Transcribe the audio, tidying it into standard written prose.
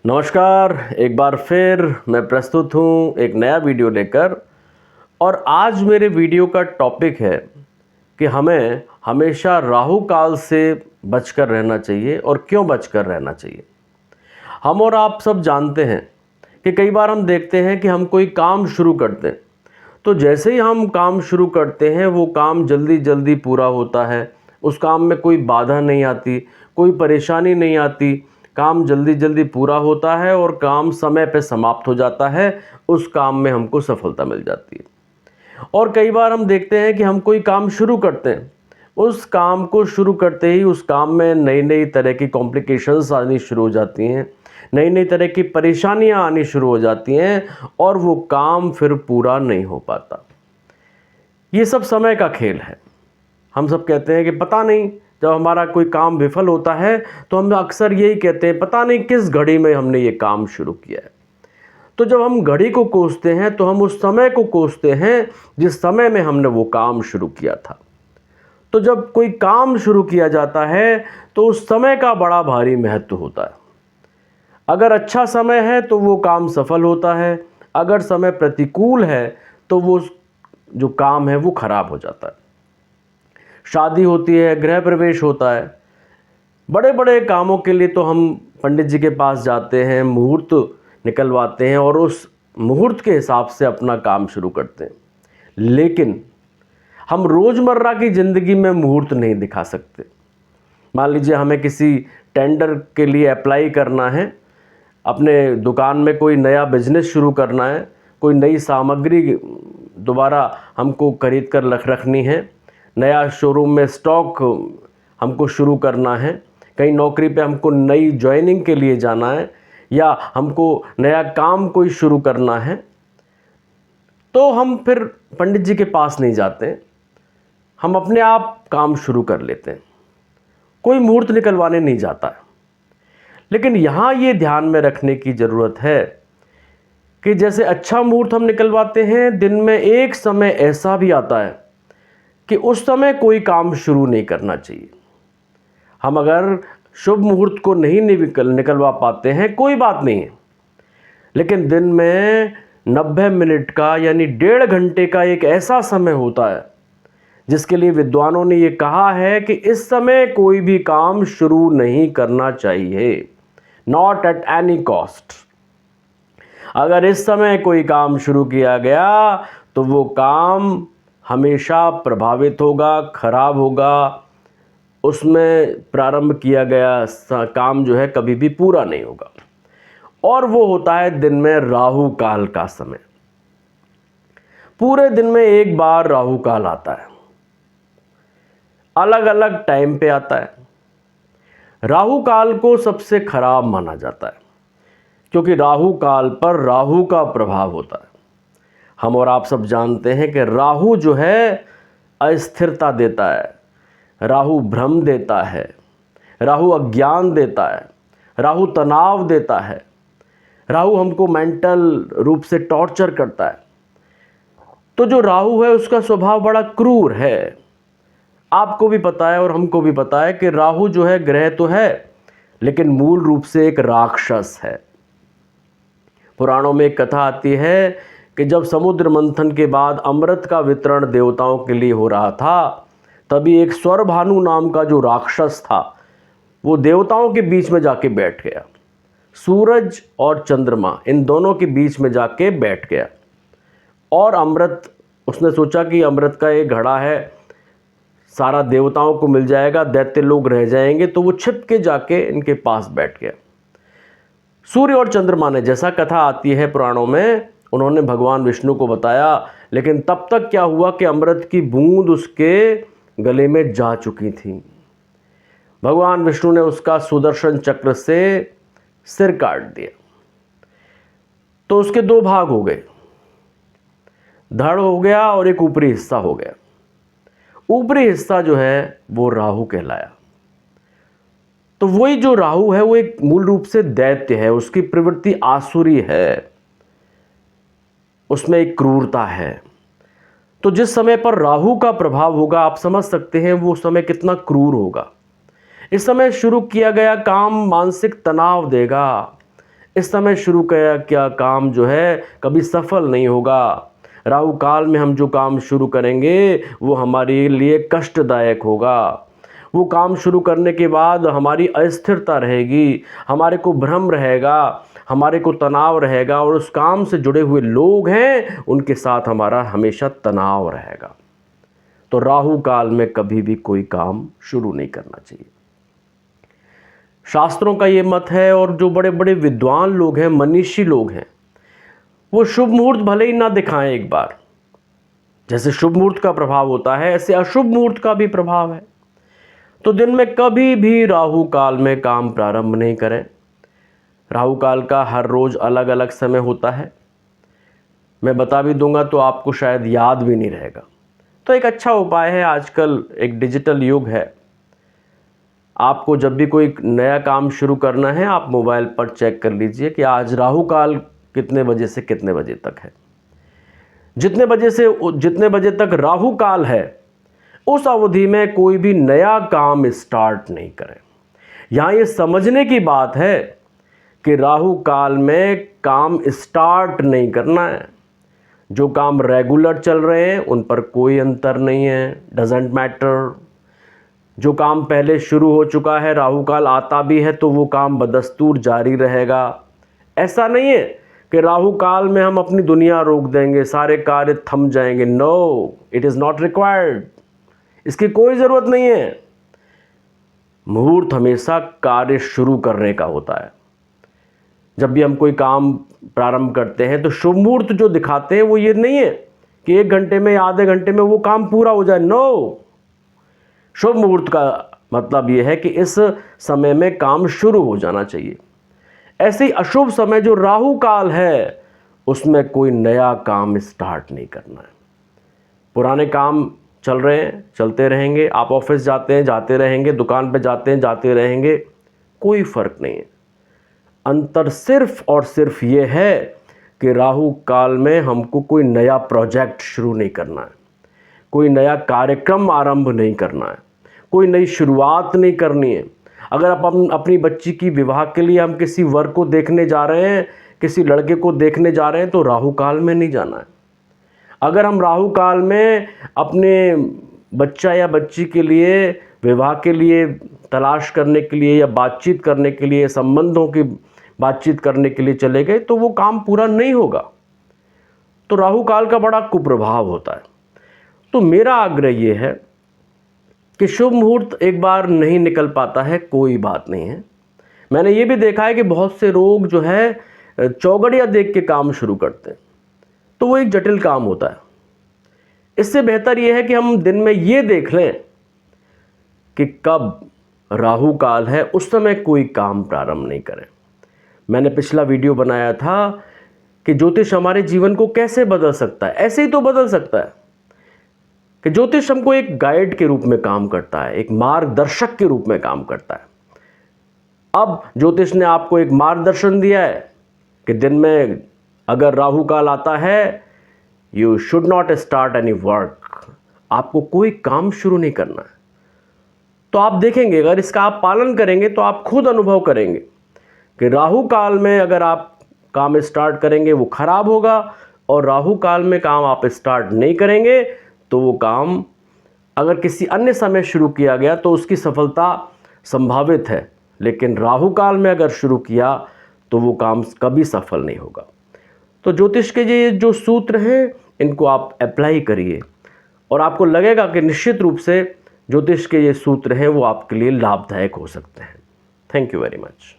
नमस्कार। एक बार फिर मैं प्रस्तुत हूँ एक नया वीडियो लेकर। और आज मेरे वीडियो का टॉपिक है कि हमें हमेशा राहु काल से बचकर रहना चाहिए और क्यों बचकर रहना चाहिए। हम और आप सब जानते हैं कि कई बार हम देखते हैं कि हम कोई काम शुरू करते हैं, तो जैसे ही हम काम शुरू करते हैं वो काम जल्दी जल्दी पूरा होता है। उस काम में कोई बाधा नहीं आती, कोई परेशानी नहीं आती। काम जल्दी जल्दी पूरा होता है और काम समय पे समाप्त हो जाता है। उस काम में हमको सफलता मिल जाती है। और कई बार हम देखते हैं कि हम कोई काम शुरू करते हैं, उस काम को शुरू करते ही उस काम में नई नई तरह की कॉम्प्लिकेशंस आनी शुरू हो जाती हैं, नई नई तरह की परेशानियां आनी शुरू हो जाती हैं और वो काम फिर पूरा नहीं हो पाता। ये सब समय का खेल है। हम सब कहते हैं कि पता नहीं, जब हमारा कोई काम विफल होता है तो हम अक्सर यही कहते हैं पता नहीं किस घड़ी में हमने ये काम शुरू किया है। तो जब हम घड़ी को कोसते हैं तो हम उस समय को कोसते हैं जिस समय में हमने वो काम शुरू किया था। तो जब कोई काम शुरू किया जाता है तो उस समय का बड़ा भारी महत्व होता है। अगर अच्छा समय है तो वो काम सफल होता है, अगर समय प्रतिकूल है तो वो जो काम है वो खराब हो जाता है। शादी होती है, गृह प्रवेश होता है, बड़े बड़े कामों के लिए तो हम पंडित जी के पास जाते हैं, मुहूर्त निकलवाते हैं और उस मुहूर्त के हिसाब से अपना काम शुरू करते हैं। लेकिन हम रोज़मर्रा की ज़िंदगी में मुहूर्त नहीं दिखा सकते। मान लीजिए हमें किसी टेंडर के लिए अप्लाई करना है, अपने दुकान में कोई नया बिजनेस शुरू करना है, कोई नई सामग्री दोबारा हमको खरीद कर रखनी है, नया शोरूम में स्टॉक हमको शुरू करना है, कहीं नौकरी पे हमको नई ज्वाइनिंग के लिए जाना है या हमको नया काम कोई शुरू करना है, तो हम फिर पंडित जी के पास नहीं जाते, हम अपने आप काम शुरू कर लेते हैं, कोई मुहूर्त निकलवाने नहीं जाता है। लेकिन यहाँ ये ध्यान में रखने की ज़रूरत है कि जैसे अच्छा मुहूर्त हम निकलवाते हैं, दिन में एक समय ऐसा भी आता है कि उस समय कोई काम शुरू नहीं करना चाहिए। हम अगर शुभ मुहूर्त को नहीं निकलवा पाते हैं कोई बात नहीं है, लेकिन दिन में 90 मिनट का यानी 1.5 घंटे का एक ऐसा समय होता है जिसके लिए विद्वानों ने ये कहा है कि इस समय कोई भी काम शुरू नहीं करना चाहिए, नॉट एट एनी कॉस्ट। अगर इस समय कोई काम शुरू किया गया तो वो काम हमेशा प्रभावित होगा, खराब होगा, उसमें प्रारंभ किया गया काम जो है कभी भी पूरा नहीं होगा। और वो होता है दिन में राहु काल का समय। पूरे दिन में एक बार राहु काल आता है, अलग अलग टाइम पे आता है। राहु काल को सबसे खराब माना जाता है क्योंकि राहु काल पर राहु का प्रभाव होता है। हम और आप सब जानते हैं कि राहु जो है अस्थिरता देता है, राहु भ्रम देता है, राहु अज्ञान देता है, राहु तनाव देता है, राहु हमको मेंटल रूप से टॉर्चर करता है। तो जो राहु है उसका स्वभाव बड़ा क्रूर है। आपको भी पता है और हमको भी पता है कि राहु जो है ग्रह तो है लेकिन मूल रूप से एक राक्षस है। पुराणों में एक कथा आती है कि जब समुद्र मंथन के बाद अमृत का वितरण देवताओं के लिए हो रहा था, तभी एक स्वरभानु नाम का जो राक्षस था वो देवताओं के बीच में जाके बैठ गया। सूरज और चंद्रमा इन दोनों के बीच में जाके बैठ गया और अमृत, उसने सोचा कि अमृत का एक घड़ा है, सारा देवताओं को मिल जाएगा, दैत्य लोग रह जाएंगे, तो वो छिप के जाके इनके पास बैठ गया। सूर्य और चंद्रमा ने, जैसा कथा आती है पुराणों में, उन्होंने भगवान विष्णु को बताया, लेकिन तब तक क्या हुआ कि अमृत की बूंद उसके गले में जा चुकी थी। भगवान विष्णु ने उसका सुदर्शन चक्र से सिर काट दिया। तो उसके 2 भाग हो गए, धड़ हो गया और एक ऊपरी हिस्सा हो गया। ऊपरी हिस्सा जो है वो राहु कहलाया। तो वही जो राहु है वो एक मूल रूप से दैत्य है, उसकी प्रवृत्ति आसुरी है, उसमें एक क्रूरता है। तो जिस समय पर राहु का प्रभाव होगा आप समझ सकते हैं वो समय कितना क्रूर होगा। इस समय शुरू किया गया काम मानसिक तनाव देगा, इस समय शुरू किया क्या काम जो है कभी सफल नहीं होगा। राहु काल में हम जो काम शुरू करेंगे वो हमारे लिए कष्टदायक होगा। वो काम शुरू करने के बाद हमारी अस्थिरता रहेगी, हमारे को भ्रम रहेगा, हमारे को तनाव रहेगा, और उस काम से जुड़े हुए लोग हैं उनके साथ हमारा हमेशा तनाव रहेगा। तो राहु काल में कभी भी कोई काम शुरू नहीं करना चाहिए। शास्त्रों का ये मत है, और जो बड़े बड़े विद्वान लोग हैं, मनीषी लोग हैं, वो शुभ मुहूर्त भले ही ना दिखाएं एक बार। जैसे शुभ मुहूर्त का प्रभाव होता है ऐसे अशुभ मुहूर्त का भी प्रभाव है। तो दिन में कभी भी राहु काल में काम प्रारंभ नहीं करें। राहु काल का हर रोज अलग अलग समय होता है, मैं बता भी दूंगा तो आपको शायद याद भी नहीं रहेगा। तो एक अच्छा उपाय है, आजकल एक डिजिटल युग है, आपको जब भी कोई नया काम शुरू करना है आप मोबाइल पर चेक कर लीजिए कि आज राहु काल कितने बजे से कितने बजे तक है। जितने बजे तक राहु काल है उस अवधि में कोई भी नया काम स्टार्ट नहीं करें। यहाँ ये समझने की बात है कि राहु काल में काम स्टार्ट नहीं करना है। जो काम रेगुलर चल रहे हैं उन पर कोई अंतर नहीं है, डजेंट मैटर। जो काम पहले शुरू हो चुका है, राहु काल आता भी है तो वो काम बदस्तूर जारी रहेगा। ऐसा नहीं है कि राहु काल में हम अपनी दुनिया रोक देंगे, सारे कार्य थम जाएंगे। No, it is not required. इसकी कोई ज़रूरत नहीं है। मुहूर्त हमेशा कार्य शुरू करने का होता है। जब भी हम कोई काम प्रारंभ करते हैं तो शुभ मुहूर्त जो दिखाते हैं वो ये नहीं है कि 1 घंटे में या आधे घंटे में वो काम पूरा हो जाए। नो, शुभ मुहूर्त का मतलब ये है कि इस समय में काम शुरू हो जाना चाहिए। ऐसे ही अशुभ समय जो राहु काल है उसमें कोई नया काम स्टार्ट नहीं करना है। पुराने काम चल रहे हैं, चलते रहेंगे। आप ऑफिस जाते हैं, जाते रहेंगे, दुकान पे जाते हैं, जाते रहेंगे, कोई फर्क नहीं है। अंतर सिर्फ और सिर्फ ये है कि राहु काल में हमको कोई नया प्रोजेक्ट शुरू नहीं करना है, कोई नया कार्यक्रम आरंभ नहीं करना है, कोई नई शुरुआत नहीं करनी है। अगर आप अपनी बच्ची की विवाह के लिए हम किसी वर को देखने जा रहे हैं, किसी लड़के को देखने जा रहे हैं, तो राहु काल में नहीं जाना है। अगर हम राहु काल में अपने बच्चा या बच्ची के लिए विवाह के लिए तलाश करने के लिए या बातचीत करने के लिए, संबंधों की बातचीत करने के लिए चले गए तो वो काम पूरा नहीं होगा। तो राहु काल का बड़ा कुप्रभाव होता है। तो मेरा आग्रह ये है कि शुभ मुहूर्त एक बार नहीं निकल पाता है, कोई बात नहीं है। मैंने ये भी देखा है कि बहुत से लोग जो है चौगड़िया देख के काम शुरू करते हैं, तो वो एक जटिल काम होता है। इससे बेहतर ये है कि हम दिन में ये देख लें कि कब राहु काल है, उस समय कोई काम प्रारंभ नहीं करें। मैंने पिछला वीडियो बनाया था कि ज्योतिष हमारे जीवन को कैसे बदल सकता है। ऐसे ही तो बदल सकता है कि ज्योतिष हमको एक गाइड के रूप में काम करता है, एक मार्गदर्शक के रूप में काम करता है। अब ज्योतिष ने आपको एक मार्गदर्शन दिया है कि दिन में अगर राहु काल आता है, you should not start any work, आपको कोई काम शुरू नहीं करना है। तो आप देखेंगे, अगर इसका आप पालन करेंगे तो आप खुद अनुभव करेंगे कि राहु काल में अगर आप काम स्टार्ट करेंगे वो खराब होगा, और राहु काल में काम आप स्टार्ट नहीं करेंगे तो वो काम अगर किसी अन्य समय शुरू किया गया तो उसकी सफलता संभावित है, लेकिन राहु काल में अगर शुरू किया तो वो काम कभी सफल नहीं होगा। तो ज्योतिष के ये जो सूत्र हैं इनको आप अप्लाई करिए और आपको लगेगा कि निश्चित रूप से ज्योतिष के ये सूत्र हैं वो आपके लिए लाभदायक हो सकते हैं। Thank you very much.